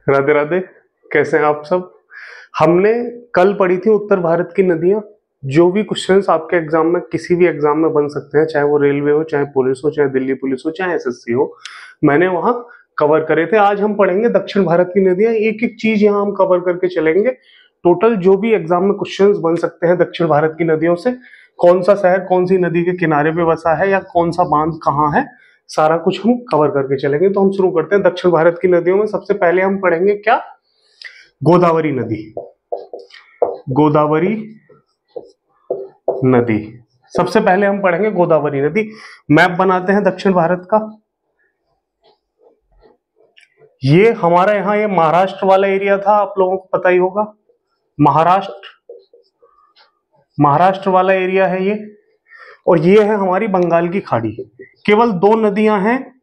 राधे राधे। कैसे हैं आप सब। हमने कल पढ़ी थी उत्तर भारत की नदियां। जो भी क्वेश्चंस आपके एग्जाम में किसी भी एग्जाम में बन सकते हैं, चाहे वो रेलवे हो, चाहे पुलिस हो, चाहे दिल्ली पुलिस हो, चाहे एसएससी हो, मैंने वहां कवर करे थे। आज हम पढ़ेंगे दक्षिण भारत की नदियां। एक एक चीज यहाँ हम कवर करके चलेंगे। टोटल जो भी एग्जाम में क्वेश्चंस बन सकते हैं दक्षिण भारत की नदियों से, कौन सा शहर कौन सी नदी के किनारे पे बसा है, या कौन सा बांध कहाँ है, सारा कुछ हम कवर करके चलेंगे। तो हम शुरू करते हैं दक्षिण भारत की नदियों में। सबसे पहले हम पढ़ेंगे क्या, गोदावरी नदी। गोदावरी नदी सबसे पहले हम पढ़ेंगे गोदावरी नदी। मैप बनाते हैं दक्षिण भारत का। ये हमारा यहाँ ये महाराष्ट्र वाला एरिया था, आप लोगों को पता ही होगा। महाराष्ट्र वाला एरिया है ये। और ये है हमारी बंगाल की खाड़ी। केवल दो नदियां हैं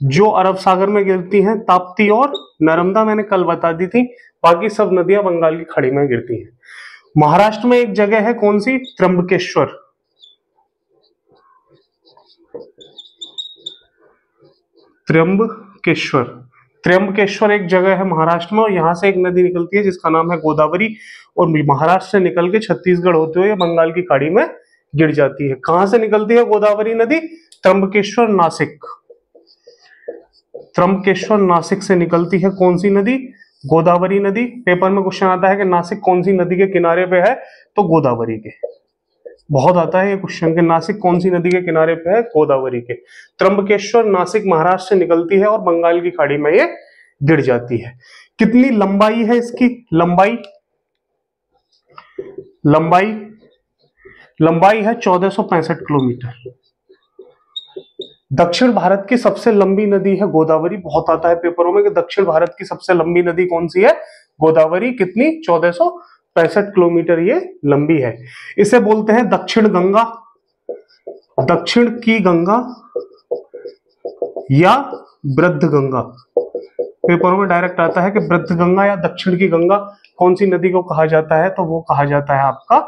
जो अरब सागर में गिरती हैं, ताप्ती और नर्मदा, मैंने कल बता दी थी। बाकी सब नदियां बंगाल की खाड़ी में गिरती हैं। महाराष्ट्र में एक जगह है, कौन सी, त्र्यंबकेश्वर। त्र्यंबकेश्वर त्र्यंबकेश्वर एक जगह है महाराष्ट्र में, और यहां से एक नदी निकलती है जिसका नाम है गोदावरी। और महाराष्ट्र से निकल के छत्तीसगढ़ होते हुए बंगाल की खाड़ी में गिर जाती है। कहां से निकलती है गोदावरी नदी? त्र्यंबकेश्वर नासिक। त्र्यंबकेश्वर नासिक से निकलती है कौन सी नदी? गोदावरी नदी। पेपर में क्वेश्चन आता है कि नासिक कौन सी नदी के किनारे पे है, तो गोदावरी के। बहुत आता है ये क्वेश्चन के, नासिक कौन सी नदी के किनारे पे है, गोदावरी के। त्र्यंबकेश्वर नासिक महाराष्ट्र से निकलती है और बंगाल की खाड़ी में ये गिर जाती है। कितनी लंबाई है इसकी? लंबाई है 1465 किलोमीटर। दक्षिण भारत की सबसे लंबी नदी है गोदावरी। बहुत आता है पेपरों में कि दक्षिण भारत की सबसे लंबी नदी कौन सी है? गोदावरी। कितनी? 1465 किलोमीटर ये लंबी है। इसे बोलते हैं दक्षिण गंगा, दक्षिण की गंगा, या वृद्ध गंगा। पेपरों में डायरेक्ट आता है कि वृद्ध गंगा या दक्षिण की गंगा कौन सी नदी को कहा जाता है, तो वो कहा जाता है आपका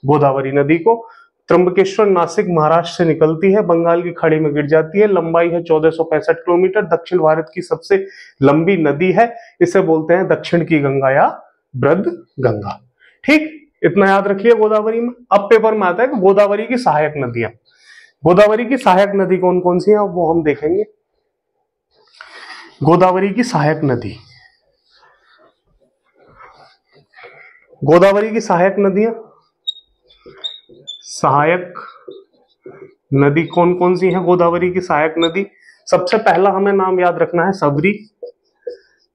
गोदावरी नदी को। त्र्यंबकेश्वर नासिक महाराष्ट्र से निकलती है, बंगाल की खाड़ी में गिर जाती है। लंबाई है 1465 किलोमीटर। दक्षिण भारत की सबसे लंबी नदी है। इसे बोलते हैं दक्षिण की गंगा या वृद्ध गंगा। ठीक, इतना याद रखिए गोदावरी में। अब पेपर में आता है कि गोदावरी की सहायक नदियां। गोदावरी की सहायक नदी कौन कौन सी है, वो हम देखेंगे। गोदावरी की सहायक नदी, गोदावरी की सहायक नदियां, सहायक नदी कौन कौन सी है गोदावरी की सहायक नदी? सबसे पहला हमें नाम याद रखना है सबरी।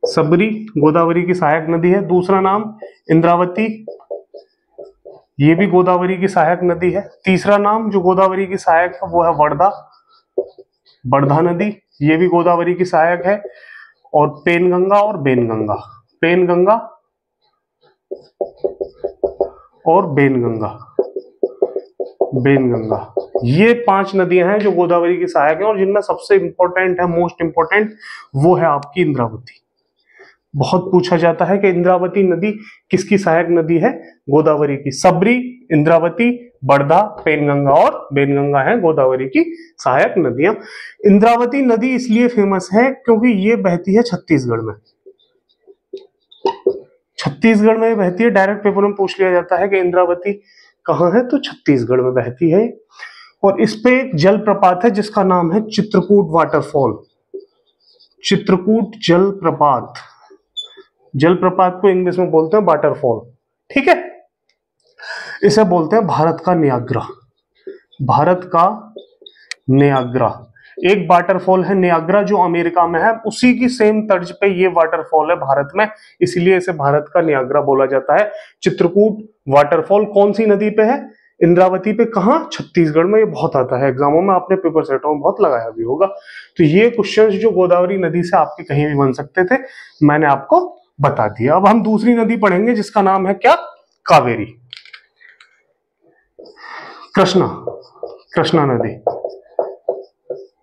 सबरी गोदावरी की सहायक नदी है। दूसरा नाम इंद्रावती, ये भी गोदावरी की सहायक नदी है। तीसरा नाम जो गोदावरी की सहायक है वो है वर्धा, वर्धा नदी, ये भी गोदावरी की सहायक है। और पेनगंगा और बेनगंगा, पेनगंगा और बेनगंगा, बेनगंगा, ये 5 नदियां हैं जो गोदावरी की सहायक है। और जिनमें सबसे इंपॉर्टेंट है, मोस्ट इंपॉर्टेंट, वो है आपकी इंद्रावती। बहुत पूछा जाता है कि इंद्रावती नदी किसकी सहायक नदी है? गोदावरी की। सबरी, इंद्रावती, वर्धा, पेनगंगा और बेनगंगा है गोदावरी की सहायक नदियां। इंद्रावती नदी इसलिए फेमस है क्योंकि ये बहती है छत्तीसगढ़ में। छत्तीसगढ़ में बहती है। डायरेक्ट पेपर में पूछ लिया जाता है कि इंद्रावती कहाँ है, तो छत्तीसगढ़ में बहती है। और इस पे एक जलप्रपात है जिसका नाम है चित्रकूट वाटरफॉल। चित्रकूट जलप्रपात, जलप्रपात को इंग्लिश में बोलते हैं वाटरफॉल। ठीक है, इसे बोलते हैं भारत का नियाग्रा। भारत का नियाग्रा। एक वाटरफॉल है नियाग्रा जो अमेरिका में है, उसी की सेम तर्ज पे ये वाटरफॉल है भारत में, इसलिए इसे भारत का नियाग्रा बोला जाता है। चित्रकूट वाटरफॉल कौन सी नदी पे है? इंद्रावती पे। कहां? छत्तीसगढ़ में। ये बहुत आता है एग्जामों में, आपने पेपर सेटों में बहुत लगाया भी होगा। तो ये क्वेश्चंस जो गोदावरी नदी से आपके कहीं भी बन सकते थे, मैंने आपको बता दिया। अब हम दूसरी नदी पढ़ेंगे जिसका नाम है क्या? कावेरी। कृष्णा, कृष्णा नदी।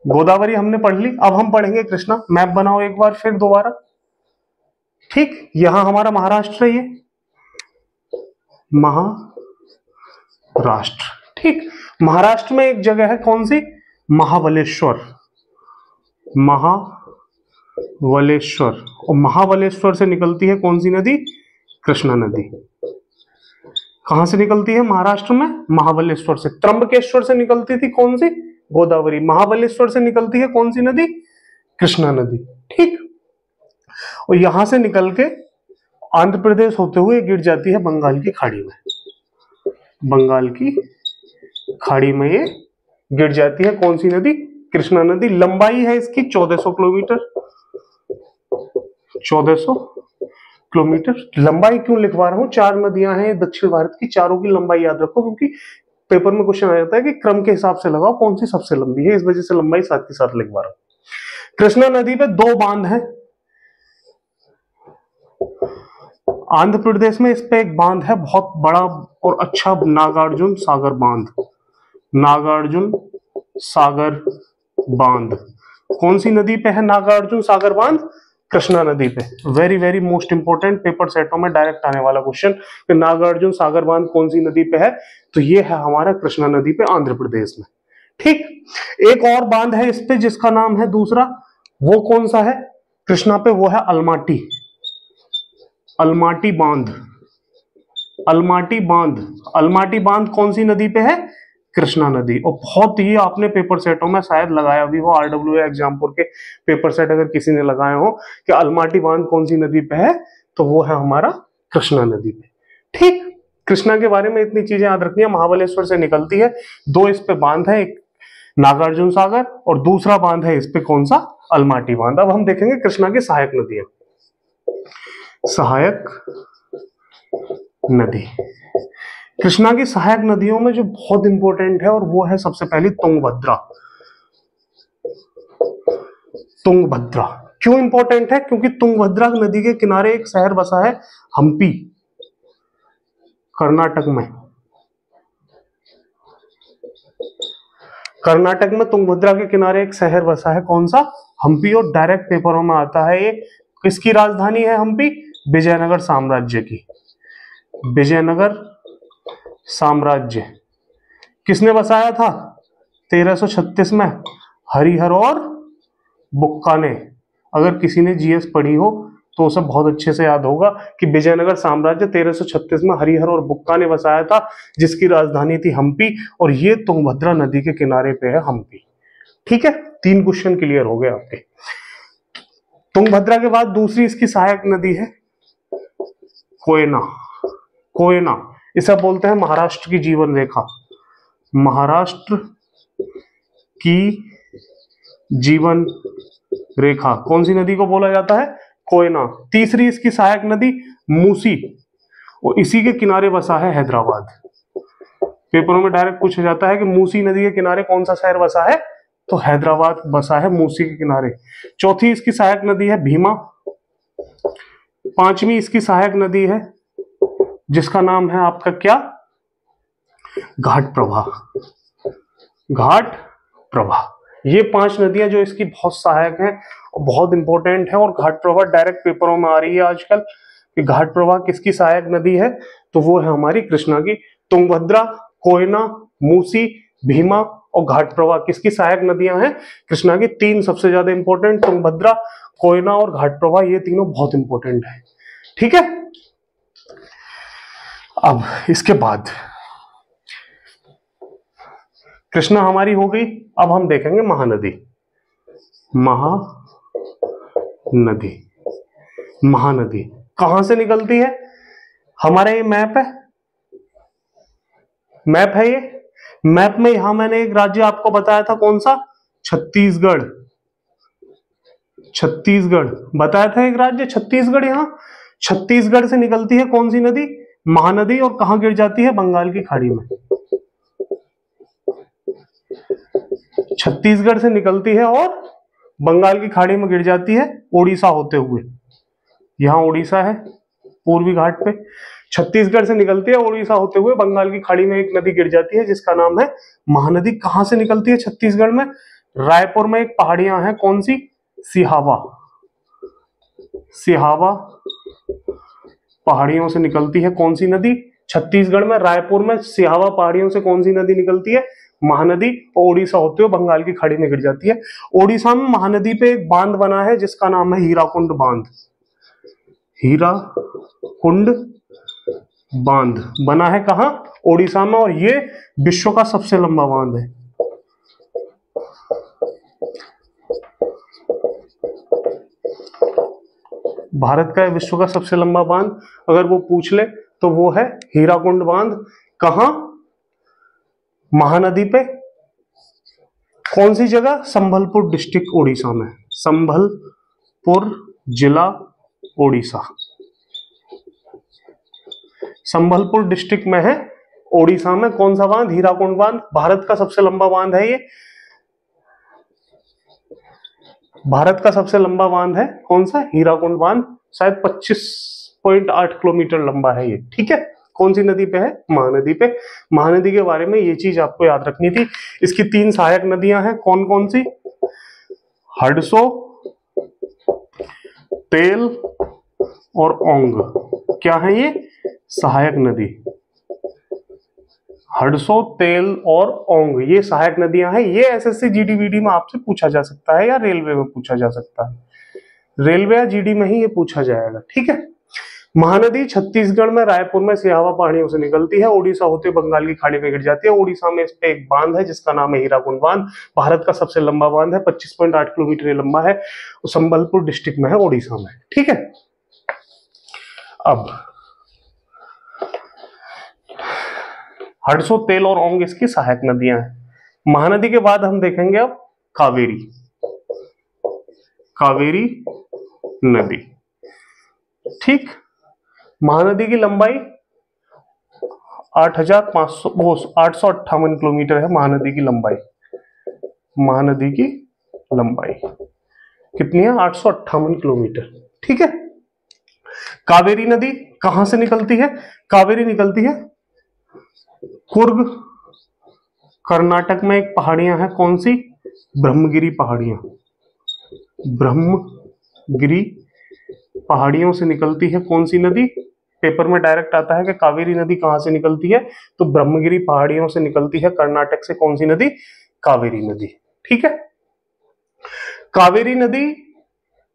गोदावरी हमने पढ़ ली, अब हम पढ़ेंगे कृष्णा। मैप बनाओ एक बार फिर दोबारा। ठीक, यहां हमारा महाराष्ट्र है, ये महाराष्ट्र। ठीक, महाराष्ट्र में एक जगह है कौन सी? महाबलेश्वर। वलेश्वर, और महाबलेश्वर से निकलती है कौन सी नदी? कृष्णा नदी। कहां से निकलती है? महाराष्ट्र में महाबलेश्वर से। त्र्यंबकेश्वर से निकलती थी कौन सी? गोदावरी। महाबलेश्वर से निकलती है कौन सी नदी? कृष्णा नदी। ठीक, और यहां से निकल के आंध्र प्रदेश होते हुए गिर जाती है बंगाल की खाड़ी में। बंगाल की खाड़ी में ये गिर जाती है कौन सी नदी? कृष्णा नदी। लंबाई है इसकी 1400 किलोमीटर। 1400 किलोमीटर लंबाई क्यों लिखवा रहा हूं? 4 नदियां हैं दक्षिण भारत की, चारों की लंबाई याद रखो, क्योंकि पेपर में क्वेश्चन आ जाता है कि क्रम के हिसाब से लगाओ कौन सी सबसे लंबी है, इस वजह से लंबाई साथ के साथ लिखवा रहा हूं। कृष्णा नदी पे 2 बांध हैं आंध्र प्रदेश में। इस पे एक बांध है बहुत बड़ा और अच्छा, नागार्जुन सागर बांध। नागार्जुन सागर बांध कौन सी नदी पे है? नागार्जुन सागर बांध कृष्णा नदी पे। Very very most important, paper सेटों में डायरेक्ट आने वाला क्वेश्चन कि नागार्जुन सागर बांध कौन सी नदी पे है? तो ये है हमारा कृष्णा नदी पे आंध्र प्रदेश में। ठीक, एक और बांध है इस पे जिसका नाम है दूसरा, वो कौन सा है कृष्णा पे? वो है अलमाटी। अलमाटी बांध। अलमाटी बांध। अलमाटी बांध कौन सी नदी पे है? कृष्णा नदी। और बहुत ही आपने पेपर सेटों में शायद लगाया भी हो, RWA एग्जामपुर के पेपर सेट अगर किसी ने लगाए हो कि अलमाटी बांध कौन सी नदी पे है, तो वो है हमारा कृष्णा नदी पे। ठीक, कृष्णा के बारे में इतनी चीजें याद रखनी है। महाबलेश्वर से निकलती है, 2 इस पे बांध है, एक नागार्जुन सागर और दूसरा बांध है इस पे कौन सा? अलमाटी बांध। अब हम देखेंगे कृष्णा की सहायक नदियां। सहायक नदी, कृष्णा की सहायक नदियों में जो बहुत इंपॉर्टेंट है और वो है सबसे पहली तुंगभद्रा। तुंगभद्रा क्यों इंपॉर्टेंट है? क्योंकि तुंगभद्रा नदी के किनारे एक शहर बसा है हम्पी, कर्नाटक में। कर्नाटक में तुंगभद्रा के किनारे एक शहर बसा है कौन सा? हम्पी। और डायरेक्ट पेपरों में आता है ये। किसकी राजधानी है हम्पी? विजयनगर साम्राज्य की। विजयनगर साम्राज्य किसने बसाया था? 1336 में हरिहर और बुक्का ने। अगर किसी ने जीएस पढ़ी हो तो उसे बहुत अच्छे से याद होगा कि विजयनगर साम्राज्य 1336 में हरिहर और बुक्का ने बसाया था, जिसकी राजधानी थी हम्पी, और ये तुंगभद्रा नदी के किनारे पे है हम्पी। ठीक है, 3 क्वेश्चन क्लियर हो गए आपके। तुंगभद्रा के बाद दूसरी इसकी सहायक नदी है कोयना। कोयना इसे बोलते हैं महाराष्ट्र की जीवन रेखा। महाराष्ट्र की जीवन रेखा कौन सी नदी को बोला जाता है? कोयना। तीसरी इसकी सहायक नदी मूसी, और इसी के किनारे बसा है हैदराबाद। पेपरों में डायरेक्ट पूछा जाता है कि मूसी नदी के किनारे कौन सा शहर बसा है, तो हैदराबाद बसा है मूसी के किनारे। चौथी इसकी सहायक नदी है भीमा। पांचवी इसकी सहायक नदी है जिसका नाम है आपका क्या? घाट प्रभा। घाट प्रभा। ये 5 नदियां जो इसकी बहुत सहायक हैं और बहुत इंपॉर्टेंट है, और घाट प्रभा डायरेक्ट पेपरों में आ रही है आजकल कि घाट प्रभा किसकी सहायक नदी है, तो वो है हमारी कृष्णा की। तुंगभद्रा, कोयना, मूसी, भीमा और घाट प्रभा किसकी सहायक नदियां हैं? कृष्णा की। 3 सबसे ज्यादा इंपॉर्टेंट, तुंगभद्रा, कोयना और घाट प्रभा, ये तीनों बहुत इंपॉर्टेंट है। ठीक है, अब इसके बाद कृष्णा हमारी हो गई। अब हम देखेंगे महानदी। महानदी। महानदी कहां से निकलती है? हमारा ये मैप है, मैप है ये। मैप में यहां मैंने एक राज्य आपको बताया था कौन सा? छत्तीसगढ़। छत्तीसगढ़ बताया था एक राज्य छत्तीसगढ़। यहां छत्तीसगढ़ से निकलती है कौन सी नदी? महानदी। और कहां गिर जाती है? बंगाल की खाड़ी में। छत्तीसगढ़ से निकलती है और बंगाल की खाड़ी में गिर जाती है ओडिशा होते हुए। यहां ओडिशा है पूर्वी घाट पे। छत्तीसगढ़ से निकलती है ओडिशा होते हुए बंगाल की खाड़ी में एक नदी गिर जाती है जिसका नाम है महानदी। कहां से निकलती है छत्तीसगढ़ में? रायपुर में एक पहाड़ियां हैं कौन सी? सिहावा। सिहावा पहाड़ियों से निकलती है कौन सी नदी? छत्तीसगढ़ में रायपुर में सिहावा पहाड़ियों से कौन सी नदी निकलती है? महानदी, और ओडिशा होते हुए बंगाल की खाड़ी में गिर जाती है। ओडिशा में महानदी पे एक बांध बना है जिसका नाम है हीराकुंड बांध। हीराकुंड बांध बना है कहां? ओडिशा में, और ये विश्व का सबसे लंबा बांध है। भारत का विश्व का सबसे लंबा बांध अगर वो पूछ ले तो वो है हीराकुंड बांध। कहां? महानदी पे। कौन सी जगह? संबलपुर डिस्ट्रिक्ट ओडिशा में। संबलपुर जिला ओडिशा, संबलपुर डिस्ट्रिक्ट में है ओडिशा में। कौन सा बांध? हीराकुंड बांध। भारत का सबसे लंबा बांध है ये। भारत का सबसे लंबा बांध है कौन सा? हीराकुंड बांध। शायद 25.8 किलोमीटर लंबा है ये। ठीक है, कौन सी नदी पे है? महानदी पे। महानदी के बारे में ये चीज आपको याद रखनी थी। इसकी 3 सहायक नदियां हैं। कौन कौन सी? हडसो, तेल और ओंग। क्या है ये? सहायक नदी। हडसो, तेल और ओंग, ये सहायक नदियां हैं। ये एसएससी जीडीवीडी में आपसे पूछा जा सकता है या रेलवे में पूछा जा सकता है। रेलवे या जीडी में ही ये पूछा जाएगा। ठीक है। महानदी छत्तीसगढ़ में रायपुर में सिहावा पहाड़ियों से निकलती है, ओडिशा होते बंगाल की खाड़ी में गिर जाती है। ओडिशा में इस पे एक बांध है जिसका नाम है हीराकुंड बांध। भारत का सबसे लंबा बांध है, 25.8 किलोमीटर लंबा है। संबलपुर डिस्ट्रिक्ट में है ओडिशा में। ठीक है। अब हडसो, तेल और ओंग इसकी सहायक नदियां हैं। महानदी के बाद हम देखेंगे अब कावेरी। कावेरी नदी। ठीक। महानदी की लंबाई 858 किलोमीटर है। महानदी की लंबाई, महानदी की लंबाई कितनी है? 858 किलोमीटर। ठीक है। कावेरी नदी कहां से निकलती है? कावेरी निकलती है कुर्ग, कर्नाटक में। एक पहाड़ियां हैं, कौन सी? ब्रह्मगिरी पहाड़ियां। ब्रह्मगिरी पहाड़ियों से निकलती है कौन सी नदी? पेपर में डायरेक्ट आता है कि कावेरी नदी कहां से निकलती है, तो ब्रह्मगिरी पहाड़ियों से निकलती है कर्नाटक से। कौन सी नदी? कावेरी नदी। ठीक है। कावेरी नदी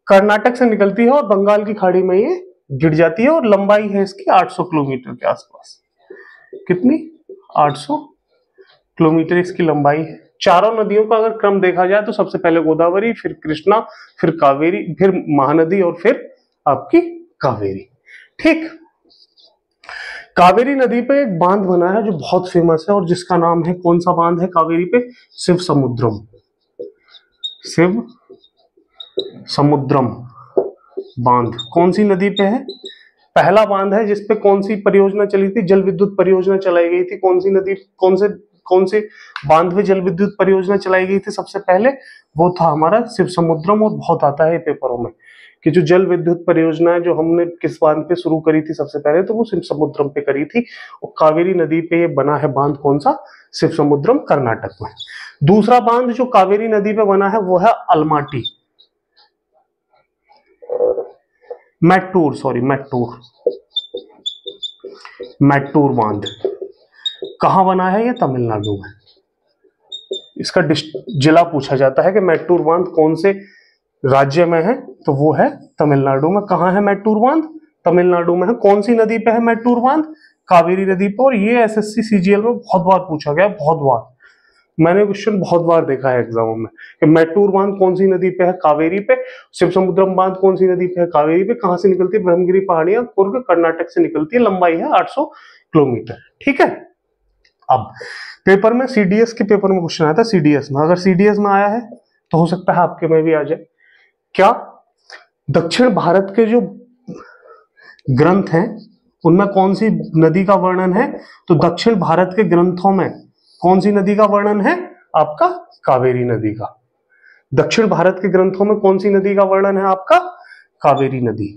कर्नाटक से निकलती है और बंगाल की खाड़ी में ये गिर जाती है, और लंबाई है इसकी 800 किलोमीटर के आसपास। कितनी? 800 किलोमीटर इसकी लंबाई है। चारों नदियों का अगर क्रम देखा जाए तो सबसे पहले गोदावरी, फिर कृष्णा, फिर कावेरी, फिर महानदी, और फिर आपकी कावेरी। ठीक। कावेरी नदी पे एक बांध बना है जो बहुत फेमस है और जिसका नाम है, कौन सा बांध है कावेरी पे? शिव समुद्रम। शिव समुद्रम बांध कौन सी नदी पे है? पहला बांध है जिसपे कौन सी परियोजना चली थी? जल विद्युत परियोजना चलाई गई थी। कौन सी नदी, कौन से बांध पे जल विद्युत परियोजना चलाई गई थी सबसे पहले? वो था हमारा शिव समुद्रम। और बहुत आता है पेपरों में कि जो जल विद्युत परियोजना है जो हमने किस बांध पे शुरू करी थी सबसे पहले, तो वो शिव समुद्रम पे करी थी। और कावेरी नदी पे ये बना है बांध, कौन सा? शिव समुद्रम, कर्नाटक में। दूसरा बांध जो कावेरी नदी पे बना है वो है अलमाटी, मैट्टूर, सॉरी मैट्टूर, मैट्टूर बांध। कहां बना है ये? तमिलनाडु में। इसका जिला पूछा जाता है कि मैट्टूर बांध कौन से राज्य में है, तो वो है तमिलनाडु में। कहां है मैट्टूर बांध? तमिलनाडु में है। कौन सी नदी पे है मैट्टूर बांध? कावेरी नदी पे। और ये एसएससी सीजीएल में बहुत बार पूछा गया, बहुत बार। मैंने क्वेश्चन बहुत बार देखा है एग्जाम में कि मैट्टूर बांध कौन सी नदी पे है? कावेरी पे। शिव समुद्रम बांध कौन सी नदी पे है? कावेरी पे। कहां से निकलती है? ब्रह्मगिरी पहाड़ियां, कुर्ग, कर्नाटक से निकलती है। लंबाई है 800 किलोमीटर। ठीक है। अब पेपर में, सीडीएस के पेपर में क्वेश्चन आया था, सीडीएस में। अगर सीडीएस में आया है तो हो सकता है आपके में भी आ जाए। क्या दक्षिण भारत के जो ग्रंथ हैं उनमें कौन सी नदी का वर्णन है? तो दक्षिण भारत के ग्रंथों में कौन सी नदी का वर्णन है? आपका कावेरी नदी का। दक्षिण भारत के ग्रंथों में कौन सी नदी का वर्णन है? आपका कावेरी नदी।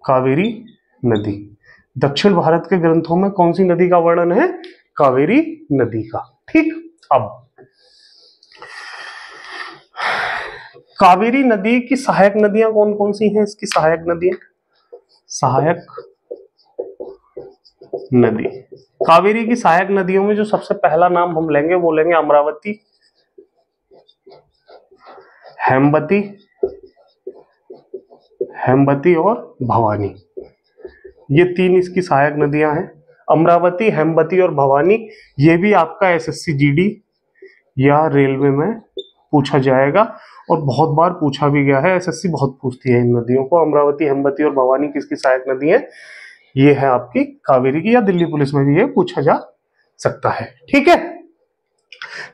कावेरी नदी। दक्षिण भारत के ग्रंथों में कौन सी नदी का वर्णन है? कावेरी नदी का। ठीक। अब कावेरी नदी की सहायक नदियां कौन कौन सी हैं? इसकी सहायक नदियां, सहायक नदी। कावेरी की सहायक नदियों में जो सबसे पहला नाम हम लेंगे वो लेंगे अमरावती, हेमवती, हेमवती और भवानी। ये तीन इसकी सहायक नदियां हैं, अमरावती, हेमवती और भवानी। ये भी आपका एसएससी जीडी या रेलवे में पूछा जाएगा और बहुत बार पूछा भी गया है। एसएससी बहुत पूछती है इन नदियों को। अमरावती, हेमवती और भवानी किसकी सहायक नदी है? ये है आपकी कावेरी की, या दिल्ली पुलिस में भी ये पूछा जा सकता है। ठीक है,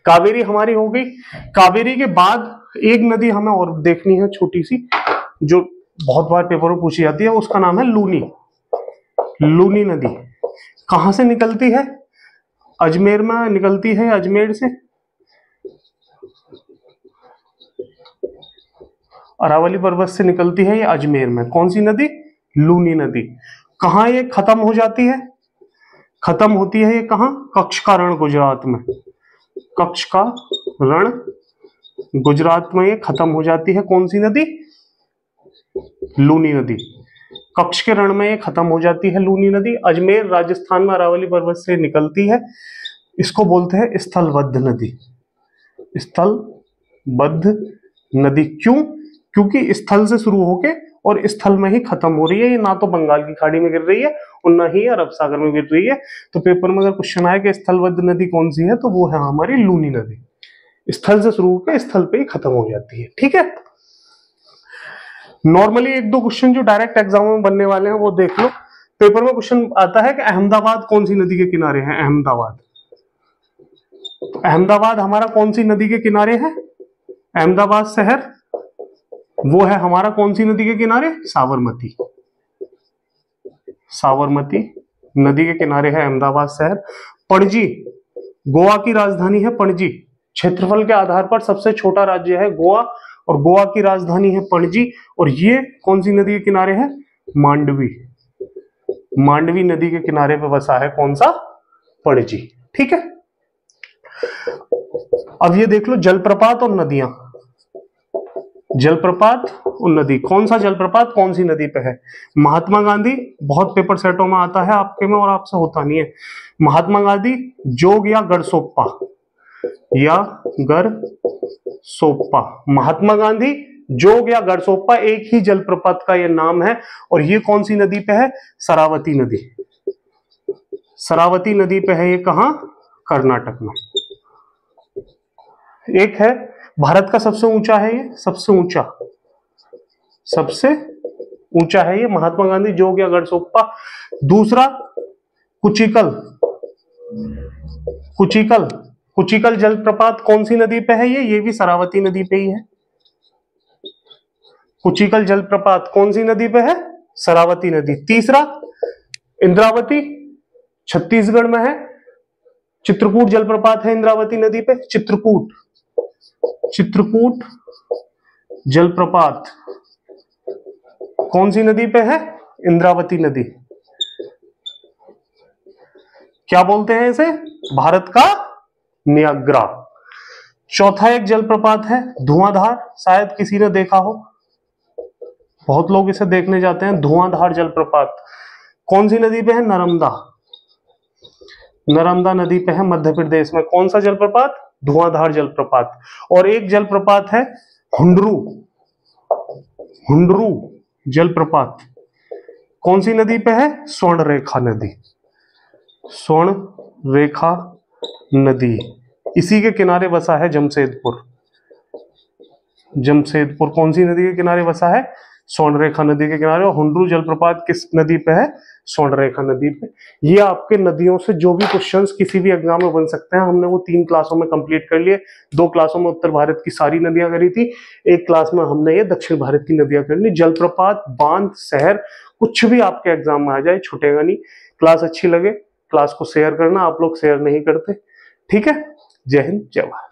कावेरी हमारी हो गई। कावेरी के बाद एक नदी हमें और देखनी है छोटी सी, जो बहुत बार पेपर में पूछी जाती है, उसका नाम है लूनी। लूनी नदी कहां से निकलती है? अजमेर में निकलती है, अजमेर से अरावली पर्वत से निकलती है ये अजमेर में। कौन सी नदी? लूनी नदी। कहां ये खत्म हो जाती है? खत्म होती है ये कहां? कच्छ का रण, गुजरात में। कच्छ का रण गुजरात में ये खत्म हो जाती है। कौन सी नदी? लूनी नदी। कच्छ के रण में ये खत्म हो जाती है लूनी नदी। अजमेर राजस्थान में अरावली पर्वत से निकलती है। इसको बोलते हैं स्थलबद्ध नदी। स्थलबद्ध नदी क्यों? क्योंकि स्थल से शुरू होके और स्थल में ही खत्म हो रही है। ये ना तो बंगाल की खाड़ी में गिर रही है और ना ही अरब सागर में गिर रही है। तो पेपर में अगर क्वेश्चन आए कि स्थलबद्ध नदी कौन सी है, तो वो है हमारी लूनी नदी। स्थल से शुरू होकर स्थल पे ही खत्म हो जाती है। ठीक है, नॉर्मली एक दो क्वेश्चन जो डायरेक्ट एग्जाम में बनने वाले हैं वो देख लो। पेपर में क्वेश्चन आता है कि अहमदाबाद कौन सी नदी के किनारे है? अहमदाबाद। तो अहमदाबाद हमारा कौन सी नदी के किनारे है? अहमदाबाद शहर वो है हमारा कौन सी नदी के किनारे? साबरमती। साबरमती नदी के किनारे है अहमदाबाद शहर। पणजी गोवा की राजधानी है। पणजी क्षेत्रफल के आधार पर सबसे छोटा राज्य है गोवा, और गोवा की राजधानी है पणजी। और ये कौन सी नदी के किनारे है? मांडवी। मांडवी नदी के किनारे पे बसा है कौन सा? पणजी। ठीक है, अब ये देख लो जलप्रपात और नदियां। जलप्रपात और नदी, कौन सा जलप्रपात कौन सी नदी पे है? महात्मा गांधी, बहुत पेपर सेटों में आता है आपके में और आपसे होता नहीं है। महात्मा गांधी, जोग या गरसोप्पा, या गरसोप्पा। महात्मा गांधी, जोग या गरसोप्पा एक ही जलप्रपात का ये नाम है। और ये कौन सी नदी पे है? शरावती नदी। शरावती नदी पे है ये, कहां? कर्नाटक में। एक है भारत का सबसे ऊंचा है ये, सबसे ऊंचा है ये महात्मा गांधी, जोग या गरसोप्पा। दूसरा कुचिकल। कुचिकल जलप्रपात कौन सी नदी पे है? ये भी शरावती नदी पे ही है। कुचिकल जलप्रपात कौन सी नदी पे है? शरावती नदी। तीसरा इंद्रावती, छत्तीसगढ़ में है। चित्रकूट जलप्रपात है इंद्रावती नदी पे। चित्रकूट जलप्रपात कौन सी नदी पे है? इंद्रावती नदी। क्या बोलते हैं इसे? भारत का नियाग्रा। चौथा एक जलप्रपात है धुआंधार, शायद किसी ने देखा हो, बहुत लोग इसे देखने जाते हैं। धुआंधार जलप्रपात कौन सी नदी पे है? नर्मदा। नर्मदा नदी पे है मध्य प्रदेश में। कौन सा जलप्रपात? धुआंधार जलप्रपात। और एक जलप्रपात है हुंडरू जलप्रपात, कौन सी नदी पे है? स्वर्णरेखा नदी। स्वर्णरेखा नदी, इसी के किनारे बसा है जमशेदपुर। जमशेदपुर कौन सी नदी के किनारे बसा है? स्वर्णरेखा नदी के किनारे। और हुंडरू जलप्रपात किस नदी पे है? स्वर्णरेखा नदी पे। ये आपके नदियों से जो भी क्वेश्चंस किसी भी एग्जाम में बन सकते हैं, हमने वो 3 क्लासों में कंप्लीट कर लिए। 2 क्लासों में उत्तर भारत की सारी नदियां करी थी, एक क्लास में हमने ये दक्षिण भारत की नदियां कर ली। जलप्रपात, बांध, शहर, कुछ भी आपके एग्जाम में आ जाए छूटेगा नहीं। क्लास अच्छी लगे क्लास को शेयर करना, आप लोग शेयर नहीं करते। ठीक है, जय हिंद, जय भारत।